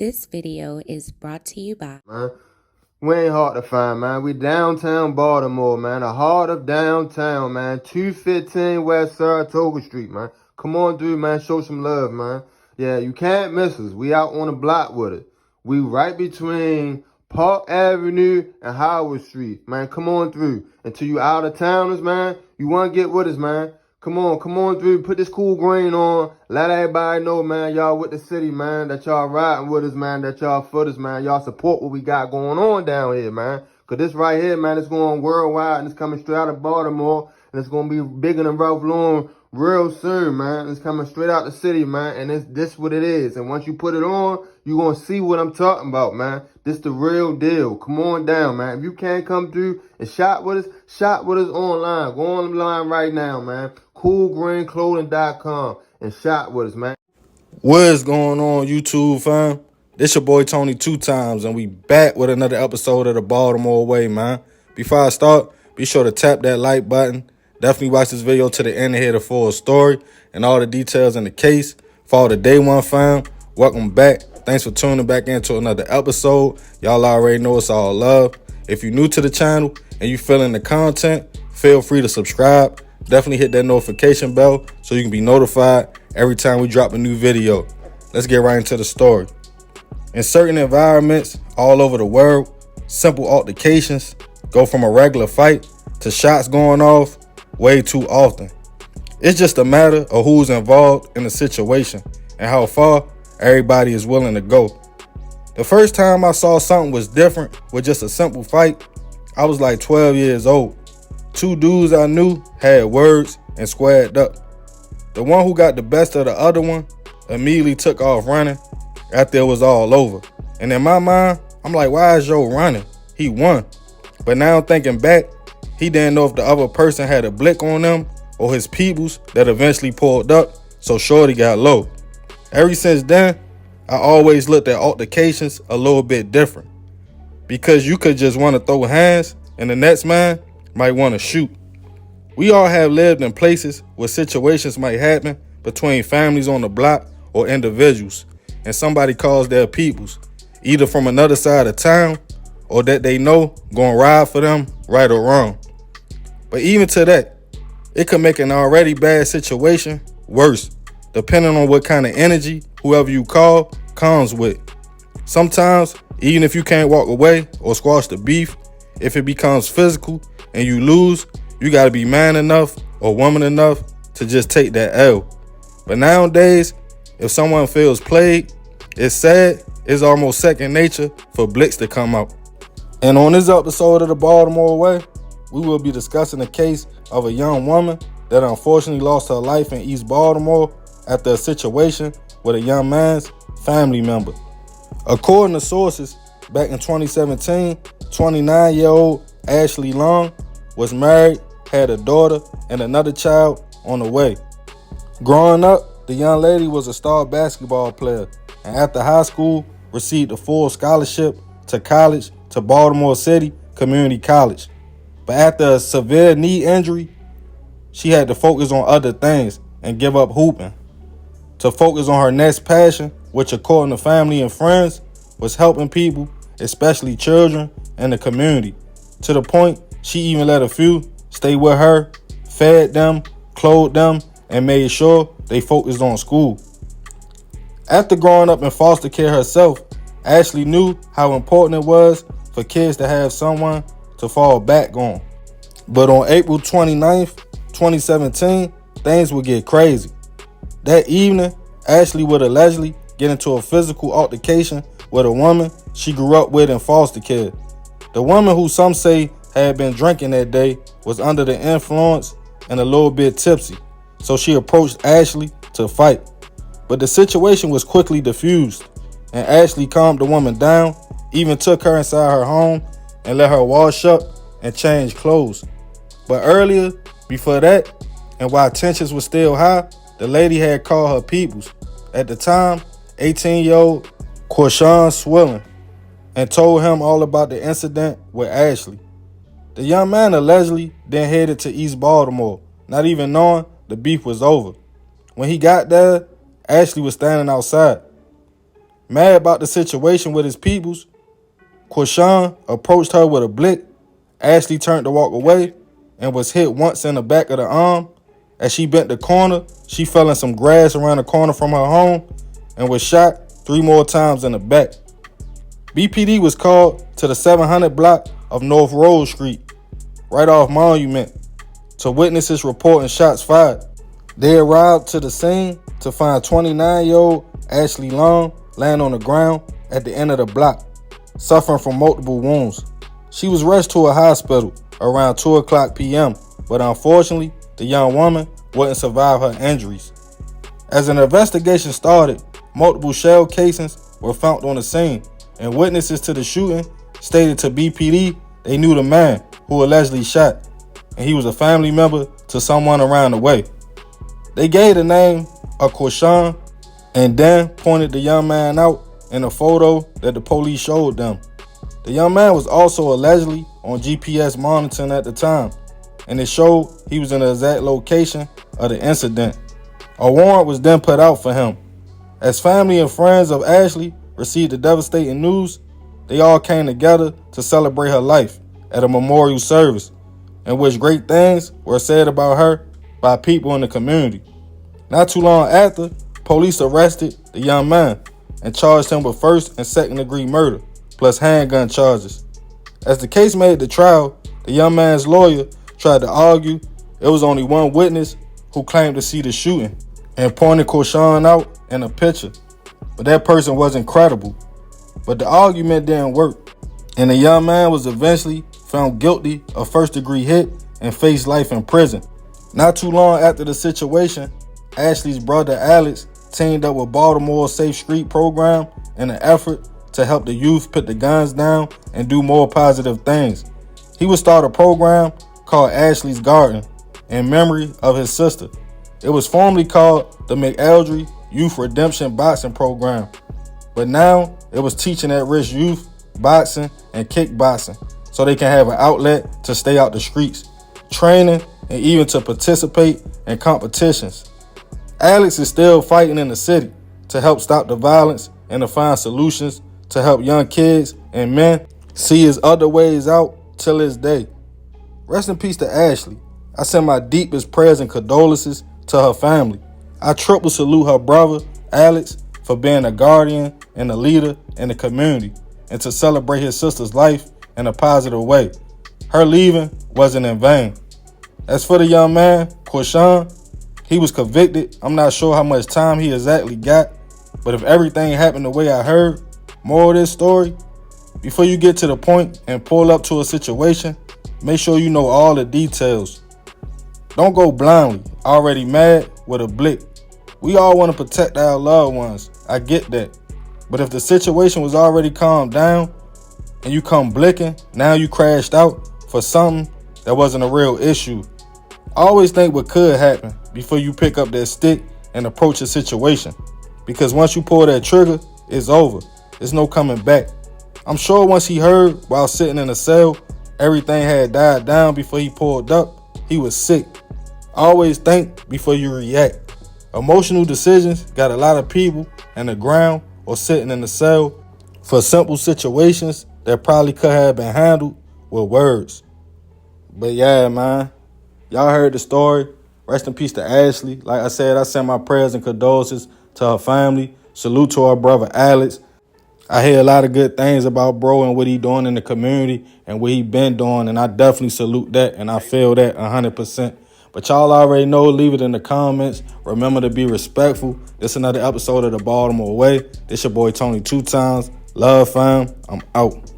This video is brought to you by... Man, we ain't hard to find, man. We downtown Baltimore, man. The heart of downtown, man. 215 West Saratoga Street, man. Come on through, man. Show some love, man. Yeah, you can't miss us. We out on the block with it. We right between Park Avenue and Howard Street, man. Come on through. Until you out of towners, man, you want to get with us, man. Come on through. Put this cool green on. Let everybody know, man, y'all with the city, man, that y'all riding with us, man, that y'all for us, man. Y'all support what we got going on down here, man. Because this right here, man, it's going worldwide, and it's coming straight out of Baltimore, and it's going to be bigger than Ralph Lauren real soon, man. It's coming straight out the city, man, and this what it is. And once you put it on, you're going to see what I'm talking about, man. This the real deal. Come on down, man. If you can't come through and shop with us online. Go online right now, man. CoolGreenClothing.com and shop with us, man. What is going on, YouTube fam? This your boy Tony 2Times, and we back with another episode of the Baltimore Way, man. Before I start, be sure to tap that like button. Definitely watch this video to the end to hear the full story and all the details in the case. For all the day one fam, welcome back. Thanks for tuning back into another episode. Y'all already know it's all love. If you're new to the channel and you feeling the content, feel free to subscribe. Definitely hit that notification bell so you can be notified every time we drop a new video. Let's get right into the story. In certain environments all over the world, simple altercations go from a regular fight to shots going off way too often. It's just a matter of who's involved in the situation and how far everybody is willing to go. The first time I saw something was different with just a simple fight, I was like 12 years old. Two dudes I knew had words and squared up. The one who got the best of the other one immediately took off running after it was all over. And in my mind, I'm like, why is Joe running? He won. But now thinking back, he didn't know if the other person had a blick on them or his peoples that eventually pulled up, so shorty got low. Ever since then, I always looked at altercations a little bit different. Because you could just want to throw hands and the next man might want to shoot. We all have lived in places where situations might happen between families on the block or individuals, and somebody calls their peoples, either from another side of town or that they know gonna ride for them, right or wrong. But even to that, it could make an already bad situation worse, depending on what kind of energy whoever you call comes with. Sometimes, even if you can't walk away or squash the beef, if it becomes physical and you lose, you got to be man enough or woman enough to just take that L. But nowadays, if someone feels played, it's sad, it's almost second nature for blicks to come out. And on this episode of the Baltimore Way, we will be discussing the case of a young woman that unfortunately lost her life in East Baltimore after a situation with a young man's family member. According to sources, back in 2017, 29-year-old Ashley Long was married, had a daughter, and another child on the way. Growing up, the young lady was a star basketball player, and after high school, received a full scholarship to college to Baltimore City Community College. But after a severe knee injury, she had to focus on other things and give up hooping to focus on her next passion, which according to family and friends was helping people, especially children in the community, to the point she even let a few stay with her, fed them, clothed them, and made sure they focused on school. After growing up in foster care herself, Ashley knew how important it was for kids to have someone to fall back on. But on April 29th, 2017, things would get crazy. That evening, Ashley would allegedly get into a physical altercation with a woman she grew up with in foster care. The woman, who some say had been drinking that day, was under the influence and a little bit tipsy, so she approached Ashley to fight. But the situation was quickly diffused, and Ashley calmed the woman down, even took her inside her home and let her wash up and change clothes. But earlier, before that, and while tensions were still high, the lady had called her peoples, at the time 18-year-old Quashawn Swilling, and told him all about the incident with Ashley. The young man allegedly then headed to East Baltimore, not even knowing the beef was over. When he got there, Ashley was standing outside. Mad about the situation with his peoples, Quashawn approached her with a blick. Ashley turned to walk away and was hit once in the back of the arm. As she bent the corner, she fell in some grass around the corner from her home and was shot 3 more times in the back. BPD was called to the 700 block of North Road Street, right off Monument, to witnesses reporting shots fired. They arrived to the scene to find 29-year-old Ashley Long laying on the ground at the end of the block, suffering from multiple wounds. She was rushed to a hospital around 2 o'clock p.m., but unfortunately, the young woman wouldn't survive her injuries. As an investigation started, multiple shell casings were found on the scene, and witnesses to the shooting stated to BPD they knew the man who allegedly shot, and he was a family member to someone around the way. They gave the name of Quashawn and then pointed the young man out in a photo that the police showed them. The young man was also allegedly on GPS monitoring at the time, and it showed he was in the exact location of the incident. A warrant was then put out for him. As family and friends of Ashley received the devastating news, they all came together to celebrate her life at a memorial service, in which great things were said about her by people in the community. Not too long after, police arrested the young man and charged him with first and second degree murder, plus handgun charges. As the case made the trial, the young man's lawyer tried to argue it was only one witness who claimed to see the shooting and pointed Quashawn out in a picture, but that person wasn't credible. But the argument didn't work, and the young man was eventually found guilty of first degree hit and faced life in prison. Not too long after the situation, Ashley's brother Alex teamed up with Baltimore's Safe Street program in an effort to help the youth put the guns down and do more positive things. He would start a program called Ashley's Garden in memory of his sister. It was formerly called the McEldry Youth Redemption Boxing Program, but now it was teaching at-risk youth boxing and kickboxing so they can have an outlet to stay out the streets, training, and even to participate in competitions. Alex is still fighting in the city to help stop the violence and to find solutions to help young kids and men see his other ways out till this day. Rest in peace to Ashley. I send my deepest prayers and condolences to her family. I triple salute her brother, Alex, for being a guardian and a leader in the community and to celebrate his sister's life in a positive way. Her leaving wasn't in vain. As for the young man, Quashawn, he was convicted. I'm not sure how much time he exactly got, but if everything happened the way I heard, more of this story, before you get to the point and pull up to a situation, make sure you know all the details. Don't go blindly, already mad with a blick. We all want to protect our loved ones. I get that. But if the situation was already calmed down and you come blicking, now you crashed out for something that wasn't a real issue. Always think what could happen before you pick up that stick and approach a situation. Because once you pull that trigger, it's over. There's no coming back. I'm sure once he heard while sitting in a cell, everything had died down before he pulled up, he was sick. Always think before you react. Emotional decisions got a lot of people in the ground or sitting in the cell for simple situations that probably could have been handled with words. But yeah, man, y'all heard the story. Rest in peace to Ashley. Like I said, I send my prayers and condolences to her family. Salute to her brother Alex. I hear a lot of good things about bro and what he doing in the community and what he been doing, and I definitely salute that, and I feel that 100%. But y'all already know, leave it in the comments. Remember to be respectful. This is another episode of the Baltimore Way. This your boy Tony 2 times. Love, fam. I'm out.